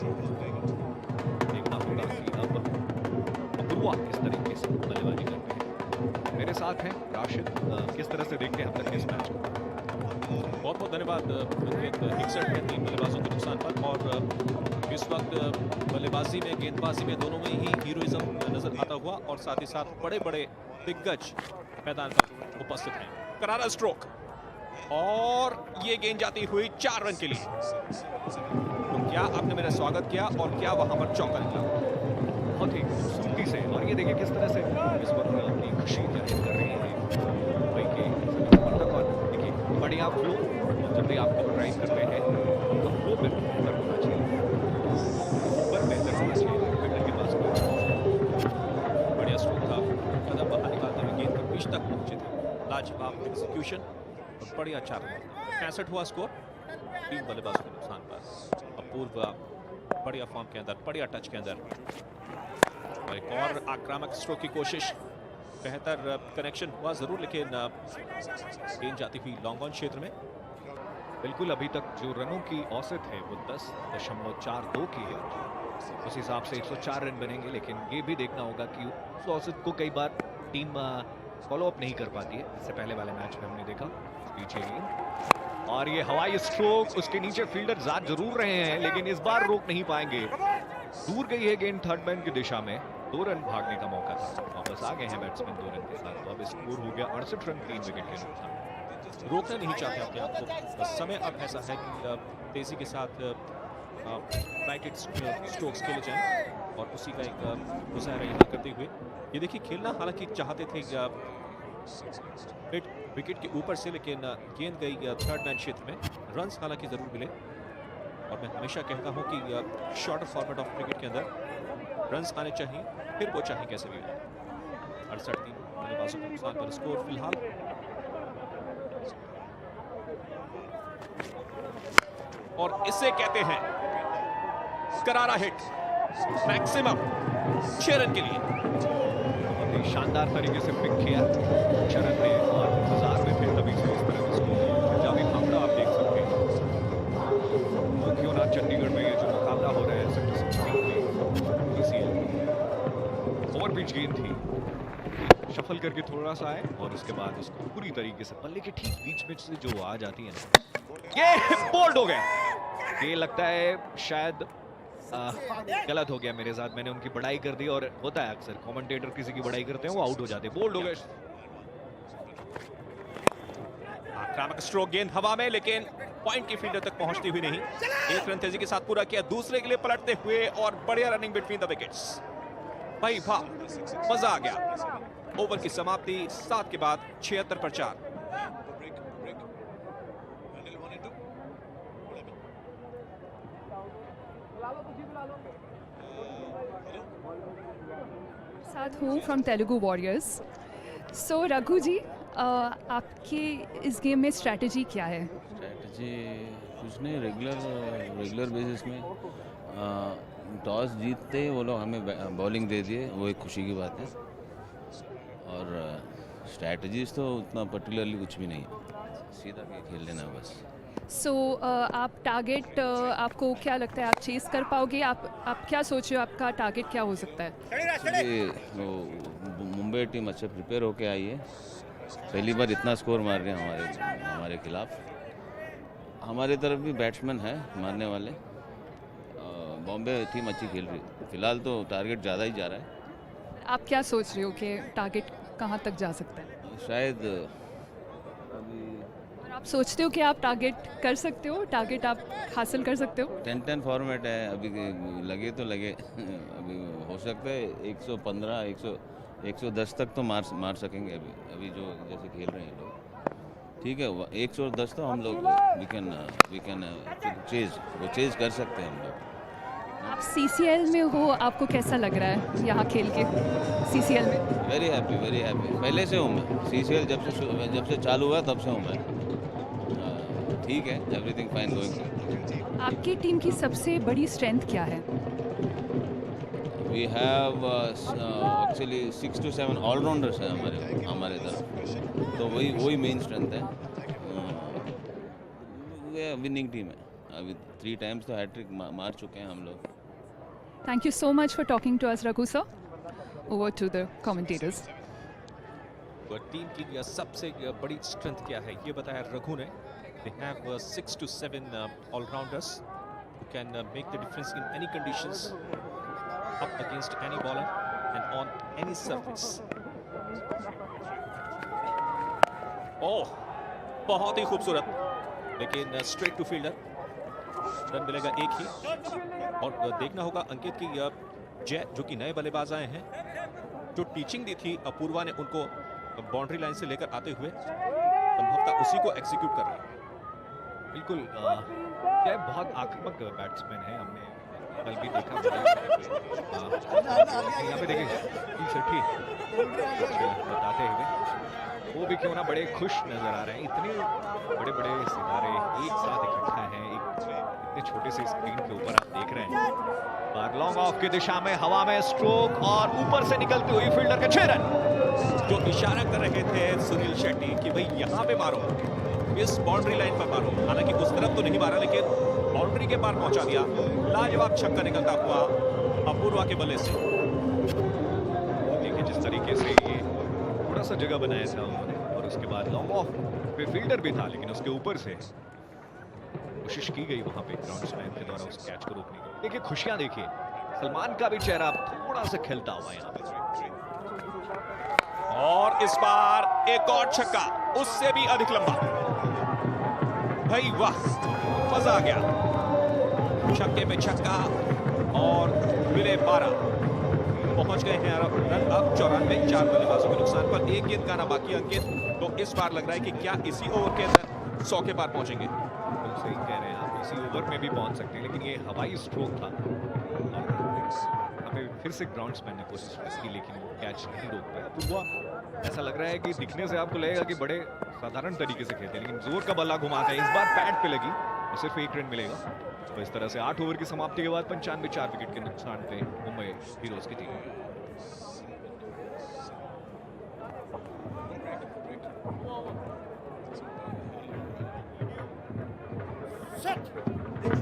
देखना होगा कि अब अपूर्वा किस तरीके से बल्लेबाजी करते हैं। मेरे साथ हैं राशिद। किस तरह से देखते हैं अब तक इस मैच को? बहुत बहुत धन्यवाद। 61 है 3 बल्लेबाजों के नुकसान पर, और इस वक्त बल्लेबाजी में, गेंदबाजी में, दोनों में ही हीरोइज्म नजर आता हुआ, और साथ ही साथ बड़े बड़े दिग्गज मैदान पर उपस्थित हैं। करारा स्ट्रोक, और ये गेंद जाती हुई 4 रन के लिए। तो क्या आपने मेरा स्वागत किया, और क्या वहां पर चौका निकला? बहुत ही खूबसूरती से, और ये देखिए किस तरह से इस वक्त अपनी खुशी जाहिर कर रही है मुंबई के सभी समर्थक। और देखिए बढ़िया फ्लो, जब भी आपको ड्राइव करते हैं तो फ्लो पे बेहतर होना चाहिए, ऊपर बेहतर होना चाहिए विकेट के पास कोई। बढ़िया स्ट्रोक था, कदम बाहर निकालते हुए गेंद के बीच तक पहुंचे थे। लाजवाब एग्जीक्यूशन और बढ़िया 4 रन। 65 हुआ स्कोर 3 बल्लेबाजों के नुकसान पर। अपूर्वा बढ़िया फॉर्म के अंदर, बढ़िया टच के अंदर, और एक और आक्रामक स्ट्रोक की कोशिश। बेहतर कनेक्शन हुआ जरूर, लेकिन गेंद जाती हुई लॉन्ग ऑन क्षेत्र में। बिल्कुल, अभी तक जो रनों की औसत है वो 10.42 की है। उस हिसाब से 104 रन बनेंगे, लेकिन ये भी देखना होगा कि उस औसत को कई बार टीम फॉलो अप नहीं कर पाती है। इससे पहले वाले मैच में हमने देखा पीछे गेंद, और ये हवाई स्ट्रोक, उसके नीचे फील्डर जात जरूर रहे हैं, लेकिन इस बार रोक नहीं पाएंगे। दूर गई है गेंद थर्ड मैन की दिशा में। 2 रन भागने का मौका था, वापस आ गए हैं बैट्समैन 2 रन के साथ। तो अब स्कोर हो गया 68 रन 3 विकेट के नुकसान। रोकना नहीं चाहते अपने आप को। समय अब ऐसा है कि तेजी के साथ ब्रैकेट स्ट्रोक्स खेले जाएं, और उसी का एक मुजाहरा यहाँ करते हुए ये देखिए खेलना हालांकि चाहते थे विकेट के ऊपर से, लेकिन गेंद गई थर्ड मैन क्षेत्र में। रन्स हालांकि जरूर मिले, और मैं हमेशा कहता हूं कि शॉर्टर फॉर्मेट ऑफ क्रिकेट के अंदर रन्स आने चाहिए, फिर वो चाहे कैसे भी आए। 68 3 बल्लेबाजों के नुकसान पर स्कोर फिलहाल। और इसे कहते हैं करारा हिट, मैक्सिमम 6 रन के लिए। बहुत ही शानदार तरीके से पिक किया 6 रन में, और इंतजार में थे तभी से इस तरह का स्कोर। पंजाबी भांगड़ा आप देख सकते हैं। वो क्यों ना चंडीगढ़ में ये जो मुकाबला हो रहा है सेक्टर 16 में PCL, और पिच गेंद थी, शफल करके थोड़ा सा आए, और उसके बाद उसको पूरी तरीके से पल्ले के ठीक बीच में से जो आ जाती है ना, ये बोल्ड हो गए। ये लगता है शायद गलत हो गया मेरे साथ, मैंने उनकी बड़ाई कर दी, और होता है अक्सर कमेंटेटर किसी की बड़ाई करते हैं वो आउट हो जाते हैं। बोल्ड हो गए। आक्रामक स्ट्रोक, गेंद हवा में, लेकिन पॉइंट की फील्डर तक पहुंचती हुई नहीं। 1 रन तेजी के साथ पूरा किया, दूसरे के लिए पलटते हुए, और बढ़िया रनिंग बिटवीन द विकेट्स। भाई वाह, मजा आ गया। ओवर की समाप्ति 7 के बाद 76 पर 4। साथ हूँ फ्रॉम तेलुगु वॉरियर्स। सो रघु जी, आपके इस गेम में स्ट्रैटेजी क्या है? स्ट्रैटेजी कुछ नहीं, रेगुलर बेसिस में टॉस जीतते ही वो लोग हमें बॉलिंग दे दिए, वो एक खुशी की बात है। और स्ट्रैटेजीज तो उतना पर्टिकुलरली कुछ भी नहीं है, सीधा खेल लेना बस। सो आप टारगेट, आपको क्या लगता है आप चेस कर पाओगे? आप क्या सोच रहे हो, आपका टारगेट क्या हो सकता है? एक्चुअली मुंबई टीम अच्छे प्रिपेयर होके आई है, पहली बार इतना स्कोर मार रहे हैं हमारे खिलाफ। हमारे तरफ भी बैट्समैन है मारने वाले। बॉम्बे टीम अच्छी खेल रही है, फिलहाल तो टारगेट ज़्यादा ही जा रहा है। आप क्या सोच रहे हो कि टारगेट कहाँ तक जा सकता है? शायद अभी और आप सोचते हो कि आप टारगेट कर सकते हो, टारगेट आप हासिल कर सकते हो? 10-10 फॉर्मेट है, अभी लगे तो लगे। अभी हो सकता है 115 110 तक तो मार सकेंगे अभी जो जैसे खेल रहे हैं लोग। ठीक है, 110 तो हम लोग वी कैन चेज कर सकते हैं हम लोग। आप CCL में हो, आपको कैसा लग रहा है यहाँ खेल के CCL में? वेरी हैप्पी पहले से हूँ मैं। CCL जब से चालू हुआ तब से हूँ मैं। ठीक है, एवरीथिंग फाइन गोइंग। आपकी टीम की सबसे बड़ी स्ट्रेंथ क्या है? We have actually 6 to 7 all-rounders हैं हमारे तरफ, तो वही मेन स्ट्रेंथ है। विनिंग टीम है। अभी 3 टाइम्स तो हैट्रिक मार चुके हैं हम लोग। Thank you so much for talking to us, Raghu sir. Over to the commentators. Team की सबसे बड़ी स्ट्रेंथ क्या है ये बताया रघु ने। They have 6 to 7 all-rounders who can make the difference in any conditions, up against any bowler and on any surface. ओह, बहुत ही खूबसूरत, लेकिन स्ट्रेट टू फील्डर, रन मिलेगा एक ही। और देखना होगा अंकित की जय जो कि नए बल्लेबाज आए हैं, जो टीचिंग दी थी अपूर्वा ने उनको बाउंड्री लाइन से लेकर आते हुए, संभवतः उसी को एग्जीक्यूट कर रहे हैं। बिल्कुल जय बहुत आक्रामक बैट्समैन है, हमने कल भी देखा। यहाँ पे देखिए सेठी बताते हुए वो भी क्यों ना बड़े खुश नजर आ रहे हैं। इतने बड़े बड़े सितारे एक साथ इकट्ठा हैं, इतने छोटे से स्क्रीन के ऊपर आप देख रहे हैं। और लॉन्ग ऑफ की दिशा में हवा में स्ट्रोक और ऊपर से निकलती हुई फील्डर के 6 रन, जो इशारा कर रहे थे सुनील शेट्टी कि भाई यहाँ पे मारो, इस बाउंड्री लाइन पर मारो। हालांकि उस तरफ तो नहीं मारा, लेकिन बाउंड्री के पार पहुंचा दिया। लाजवाब छक्का निकलता हुआ अपूर्वा के बल्ले से। देखिए जिस तरीके से ये थोड़ा सा जगह बनाया था उन्होंने, और उसके बाद लॉन्ग ऑफ पे फील्डर भी था, लेकिन उसके ऊपर से कोशिश की गई वहां पे ग्राउंड्समैन के द्वारा उस कैच को रोकने की। देखिए खुशियां देखिए, सलमान का भी चेहरा थोड़ा सा खिलता हुआ यहाँ पे। और इस बार एक और छक्का, उससे भी अधिक लंबा। भाई वाह, मजा आ गया। छक्के पे छक्का और मिले 12। पहुंच गए हैं रन अब 94, 4 बल्लेबाजों के नुकसान पर। एक गेंद का ना बाकी अंकित, तो इस बार लग रहा है कि क्या इसी ओवर के अंदर 100 के पार पहुंचेंगे। सही कह रहे हैं आप, इसी ओवर में भी पहुंच सकते हैं, लेकिन ये हवाई स्ट्रोक था। हमें फिर से ग्राउंड्समैन ने कोशिश की, लेकिन वो कैच नहीं रोक पाया। तो वो ऐसा लग रहा है कि दिखने से आपको लगेगा कि बड़े साधारण तरीके से खेलते हैं, लेकिन जोर का बल्ला घुमाते हैं। इस बार पैड पे लगी और सिर्फ 1 रन मिलेगा। तो इस तरह से 8 ओवर की समाप्ति के बाद 95 4 विकेट के नुकसान पे मुंबई हीरोज की टीम। Set.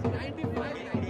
95.